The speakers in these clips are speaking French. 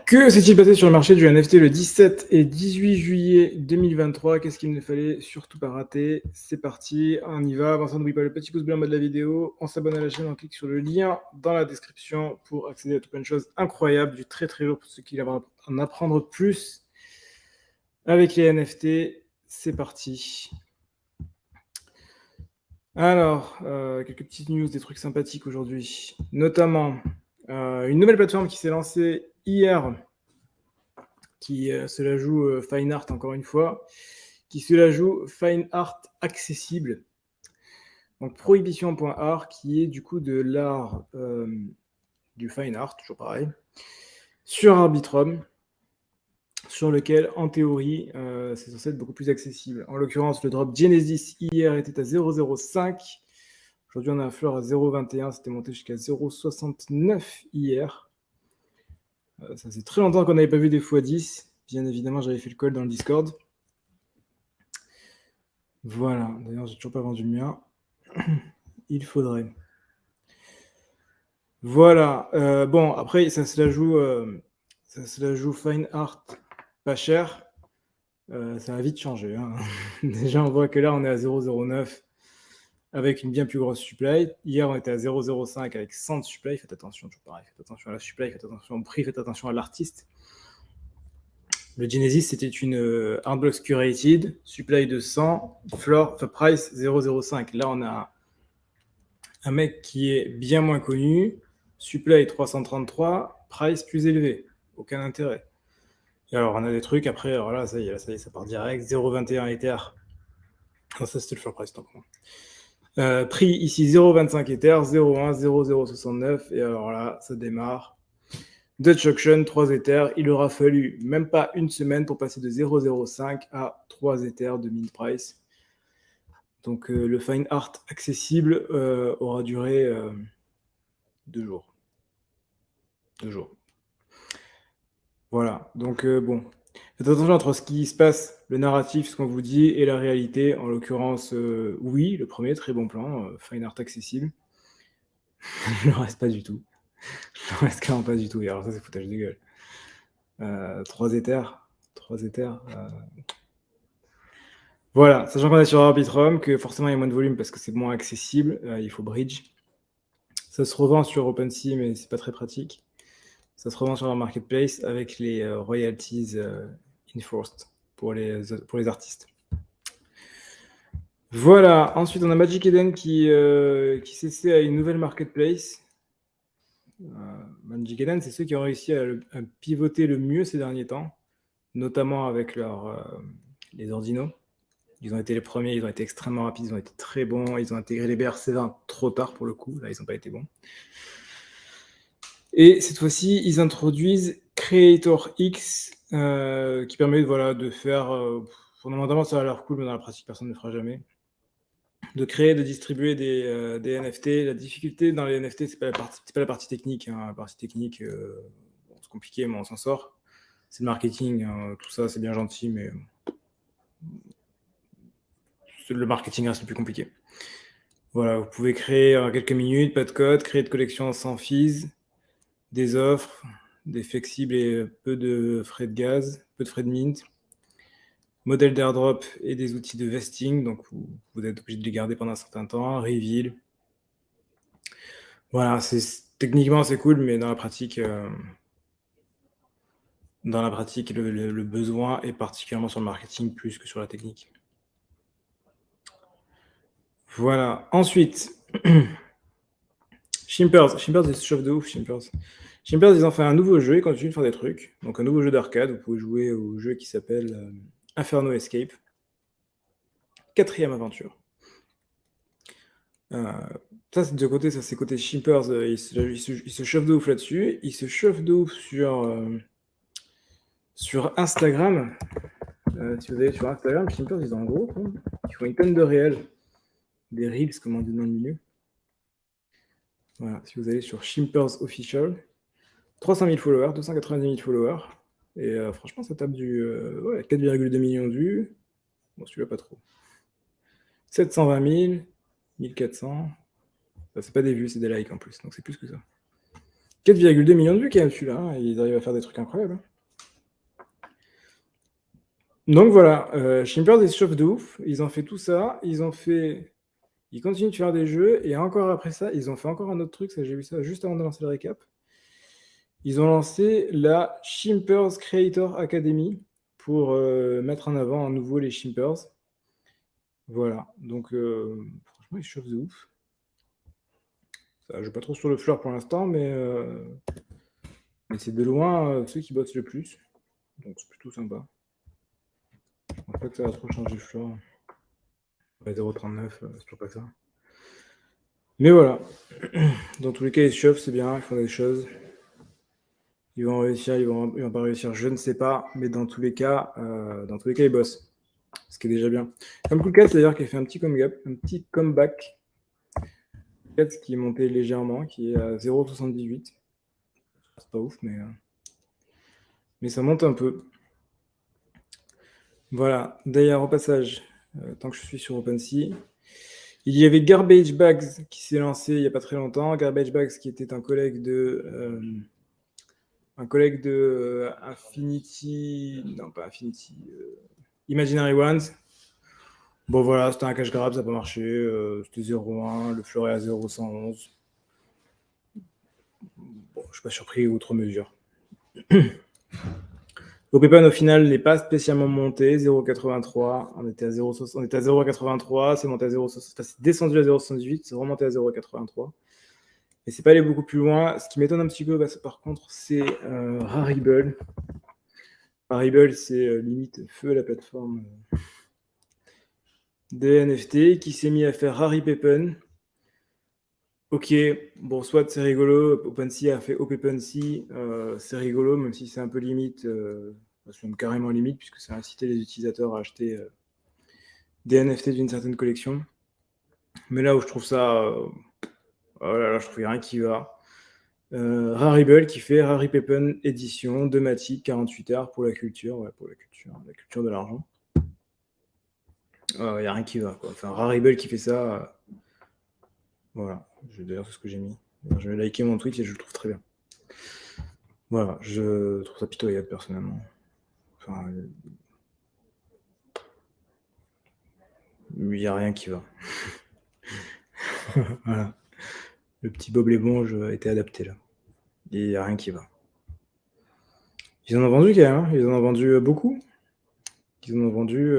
Que s'est-il passé sur le marché du NFT le 17 et 18 juillet 2023? Qu'est-ce qu'il ne fallait surtout pas rater? C'est parti, on y va. Vincent, n'oublie pas le petit pouce bleu en bas de la vidéo. On s'abonne à la chaîne, on clique sur le lien dans la description pour accéder à tout plein de choses incroyables, du très très lourd pour ceux qui veulent en apprendre plus avec les NFT. C'est parti. Alors, quelques petites news, des trucs sympathiques aujourd'hui. Notamment, une nouvelle plateforme qui s'est lancée hier, qui se la joue Fine Art encore une fois, qui se la joue Fine Art accessible. Donc prohibition.art, qui est du coup de l'art du fine art, toujours pareil, sur Arbitrum, sur lequel en théorie c'est censé être beaucoup plus accessible. En l'occurrence, le drop Genesis hier était à 0,05. Aujourd'hui, on a un floor à 0,21, c'était monté jusqu'à 0,69 hier. Ça faisait très longtemps qu'on n'avait pas vu des x10. Bien évidemment, j'avais fait le call dans le Discord. Voilà, d'ailleurs, j'ai toujours pas vendu le mien. Il faudrait. Voilà. Bon, après, ça se la joue fine art pas cher. Ça va vite changer. Hein. Déjà, on voit que là, on est à 0,09 avec une bien plus grosse supply. Hier, on était à 0,05 avec 100 de supply. Faites attention, toujours pareil. Faites attention à la supply, faites attention au prix, faites attention à l'artiste. Le Genesis, c'était une Hardblocks Curated, supply de 100, floor, price 0,05. Là, on a un mec qui est bien moins connu, supply 333, price plus élevé. Aucun intérêt. Et alors, on a des trucs, après, alors là, ça y est, ça part direct. 0,21 Ether. Non, ça, c'était le floor price, tant pour moi. Prix ici 0,25 Ether, 0,1, 0,069. Et alors là, ça démarre. Dutch Auction, 3 Ethers. Il aura fallu même pas une semaine pour passer de 0,05 à 3 Ethers de mint price. Donc le fine art accessible aura duré 2 jours. 2 jours. Voilà, donc bon. Faites attention entre ce qui se passe, le narratif, ce qu'on vous dit, et la réalité. En l'occurrence, oui, le premier, très bon plan, fine art accessible. Le reste, pas du tout. Le reste, carrément pas du tout. Et alors ça, c'est foutage de gueule. 3 Ethers. 3 Ethers. Voilà, sachant qu'on est sur Arbitrum, que forcément il y a moins de volume parce que c'est moins accessible, il faut bridge. Ça se revend sur OpenSea, mais c'est pas très pratique. Ça se revend sur leur marketplace avec les royalties enforced pour les artistes. Voilà, ensuite on a Magic Eden qui s'essaie à une nouvelle marketplace. Magic Eden, c'est ceux qui ont réussi à pivoter le mieux ces derniers temps, notamment avec les ordinaux. Ils ont été les premiers, ils ont été extrêmement rapides, ils ont été très bons, ils ont intégré les BRC20 trop tard pour le coup, là ils n'ont pas été bons. Et cette fois-ci, ils introduisent Creator X, qui permet de faire, fondamentalement ça a l'air cool, mais dans la pratique personne ne le fera jamais, de créer, de distribuer des NFT. La difficulté dans les NFT, c'est pas la partie technique, hein. La partie technique, c'est compliqué, mais on s'en sort. C'est le marketing, hein. Tout ça c'est bien gentil, mais le marketing reste le plus compliqué. Voilà, vous pouvez créer en quelques minutes, pas de code, créer de collections sans fees, des offres, des flexibles et peu de frais de gaz, peu de frais de mint, modèle d'airdrop et des outils de vesting, donc vous êtes obligé de les garder pendant un certain temps, reveal. Voilà, techniquement c'est cool, mais dans la pratique, le besoin est particulièrement sur le marketing plus que sur la technique. Voilà, ensuite, Shimpers, ils se chauffent de ouf, Shimpers. Shimpers, ils ont fait un nouveau jeu, ils continuent de faire des trucs. Donc un nouveau jeu d'arcade, vous pouvez jouer au jeu qui s'appelle Inferno Escape. 4e aventure. Ça, c'est de deux côtés, ça c'est côté Shimpers, ils se chauffent de ouf là-dessus. Ils se chauffent de ouf sur Instagram. Si vous allez sur Instagram, Shimpers, ils ont un groupe, hein. Ils font une tonne de réels. Des reels, comme on dit dans le milieu. Voilà, si vous allez sur Shimpers Official, 300 000 followers, 290 000 followers. Et franchement, ça tape du 4,2 millions de vues. Bon, celui-là, pas trop. 720 000, 1400. Ça, c'est pas des vues, c'est des likes en plus, donc c'est plus que ça. 4,2 millions de vues quand même celui-là, hein. Ils arrivent à faire des trucs incroyables, hein. Donc voilà, Shimpers ils se chauffent de ouf, ils ont fait tout ça, ils continuent de faire des jeux, et encore après ça, ils ont fait encore un autre truc, ça j'ai vu ça juste avant de lancer le récap. Ils ont lancé la Shimpers Creator Academy pour mettre en avant à nouveau les Shimpers. Voilà, donc franchement ils se chauffent de ouf. Ça joue pas trop sur le floor pour l'instant, mais c'est de loin ceux qui bossent le plus, donc c'est plutôt sympa. Je pense pas que ça va trop changer le floor. Ouais, 0,39, c'est toujours pas ça. Mais voilà, dans tous les cas, ils se chauffent, c'est bien, ils font des choses. Ils vont réussir, ils vont pas réussir, je ne sais pas, mais dans tous les cas, ils bossent, ce qui est déjà bien. Comme Coolcats d'ailleurs, qui a fait un petit comeback, qui est monté légèrement, qui est à 0,78. C'est pas ouf, mais ça monte un peu. Voilà, d'ailleurs, au passage, tant que je suis sur OpenSea, il y avait Garbage Bags qui s'est lancé il n'y a pas très longtemps. Garbage Bags qui était un collègue de Infinity, non pas Infinity, Imaginary Ones. Bon voilà, c'était un cash grab, ça n'a pas marché, c'était 0,1, le floor est à 0,111. Bon, je ne suis pas surpris outre mesure. OPPan au final n'est pas spécialement monté, 0,83, on était à 0,83, c'est monté à 0,60, c'est descendu à 0,78, c'est remonté à 0,83. Et c'est pas allé beaucoup plus loin. Ce qui m'étonne un petit peu, par contre, c'est Rarible. Rarible, c'est limite feu la plateforme des NFT, qui s'est mis à faire Raripepen. Ok, bon, soit c'est rigolo, OpenSea a fait OpenSea, c'est rigolo, même si c'est un peu limite, c'est même carrément limite, puisque ça a incité les utilisateurs à acheter des NFT d'une certaine collection. Mais là où je trouve ça, oh là là, je trouve qu'il n'y a rien qui va. Rarible qui fait Raripepen édition de Matic, 48 heures pour la culture, la culture de l'argent. Il n'y a rien qui va, quoi. Enfin, Rarible qui fait ça, voilà. D'ailleurs, c'est ce que j'ai mis. Je vais liker mon tweet et je le trouve très bien. Voilà, je trouve ça pitoyable personnellement. Enfin, il n'y a rien qui va. Voilà. Le petit Bob l'éponge a été adapté là. Il n'y a rien qui va. Ils en ont vendu quand même, hein. Ils en ont vendu beaucoup. Ils en ont vendu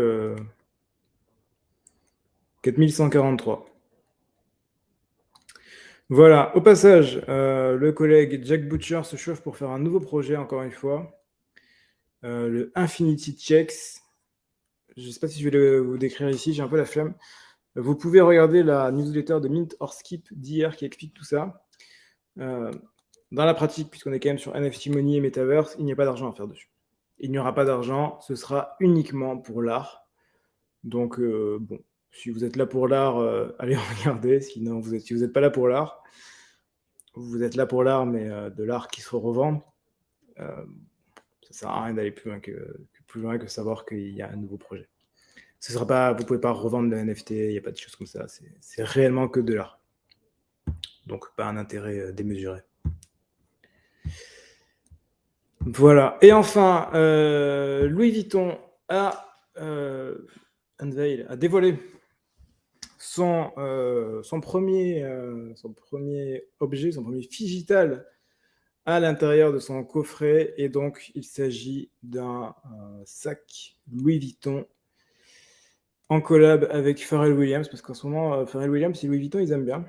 4143. Voilà, au passage, le collègue Jack Butcher se chauffe pour faire un nouveau projet, encore une fois. Le Infinity Checks. Je ne sais pas si je vais vous décrire ici, j'ai un peu la flemme. Vous pouvez regarder la newsletter de Mint or Skip d'hier qui explique tout ça. Dans la pratique, puisqu'on est quand même sur NFT Money et Metaverse, il n'y a pas d'argent à faire dessus. Il n'y aura pas d'argent, ce sera uniquement pour l'art. Donc, bon, si vous êtes là pour l'art, allez regarder. Sinon, si vous n'êtes pas là pour l'art, vous êtes là pour l'art, mais de l'art qui se revend. Ça ne sert à rien d'aller plus loin que savoir qu'il y a un nouveau projet. Vous ne pouvez pas revendre le NFT, il n'y a pas de choses comme ça. C'est réellement que de l'art. Donc, pas un intérêt démesuré. Voilà. Et enfin, Louis Vuitton a dévoilé son premier objet, son premier digital à l'intérieur de son coffret. Et donc, il s'agit d'un sac Louis Vuitton en collab avec Pharrell Williams, parce qu'en ce moment, Pharrell Williams et Louis Vuitton, ils aiment bien.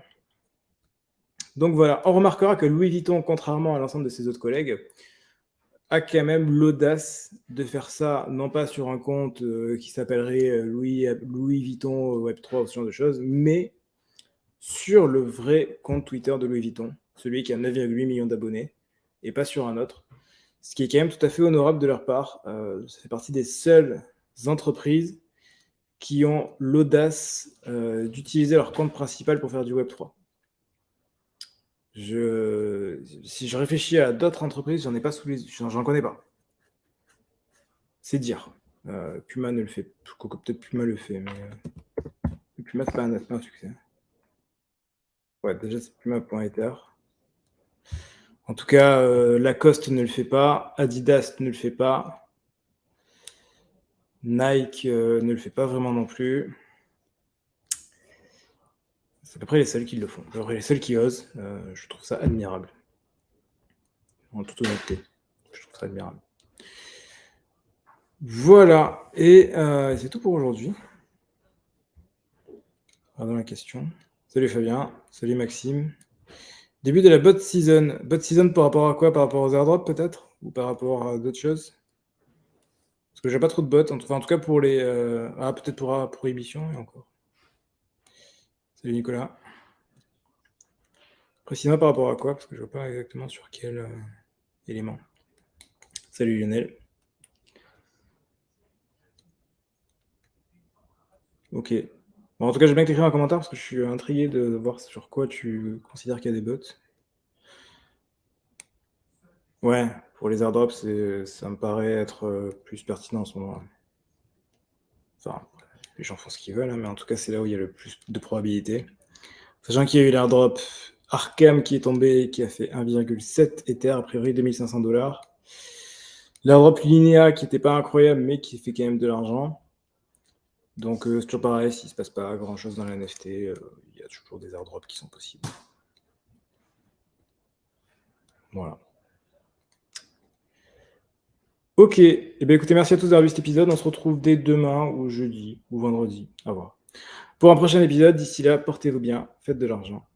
Donc voilà, on remarquera que Louis Vuitton, contrairement à l'ensemble de ses autres collègues, a quand même l'audace de faire ça, non pas sur un compte qui s'appellerait Louis Vuitton Web3 ou ce genre de choses, mais sur le vrai compte Twitter de Louis Vuitton, celui qui a 9,8 millions d'abonnés, et pas sur un autre. Ce qui est quand même tout à fait honorable de leur part. Ça fait partie des seules entreprises qui ont l'audace d'utiliser leur compte principal pour faire du Web3. Si je réfléchis à d'autres entreprises, j'en ai pas sous les yeux, j'en connais pas. C'est dire. Puma ne le fait. Peut-être Puma le fait, mais Puma, c'est pas un succès. Ouais, déjà, c'est Puma.ether. En tout cas, Lacoste ne le fait pas, Adidas ne le fait pas. Nike, ne le fait pas vraiment non plus. C'est à peu près les seuls qui le font. À peu près les seuls qui osent. Je trouve ça admirable. En toute honnêteté, je trouve ça admirable. Voilà, et c'est tout pour aujourd'hui. Pardon la question. Salut Fabien, salut Maxime. Début de la bot season. Bot season par rapport à quoi? Par rapport aux airdrops peut-être? Ou par rapport à d'autres choses? Parce que j'ai pas trop de bots, enfin, en tout cas pour les... Ah, peut-être pour émission et encore. Salut Nicolas. Précisément par rapport à quoi? Parce que je vois pas exactement sur quel élément. Salut Lionel. Ok. Bon, en tout cas, j'ai bien que t'écrives un commentaire parce que je suis intrigué de voir sur quoi tu considères qu'il y a des bots. Ouais, pour les airdrops, ça me paraît être plus pertinent en ce moment. Enfin, les gens font ce qu'ils veulent, hein, mais en tout cas, c'est là où il y a le plus de probabilité. Sachant qu'il y a eu l'airdrop Arkham qui est tombé, qui a fait 1,7 Ether, a priori 2500 $. L'airdrop Linea qui n'était pas incroyable, mais qui fait quand même de l'argent. Donc, c'est toujours pareil, s'il ne se passe pas grand-chose dans la NFT, il y a toujours des airdrops qui sont possibles. Voilà. Ok, eh bien, écoutez, merci à tous d'avoir vu cet épisode. On se retrouve dès demain ou jeudi ou vendredi, à voir. Pour un prochain épisode, d'ici là, portez-vous bien, faites de l'argent.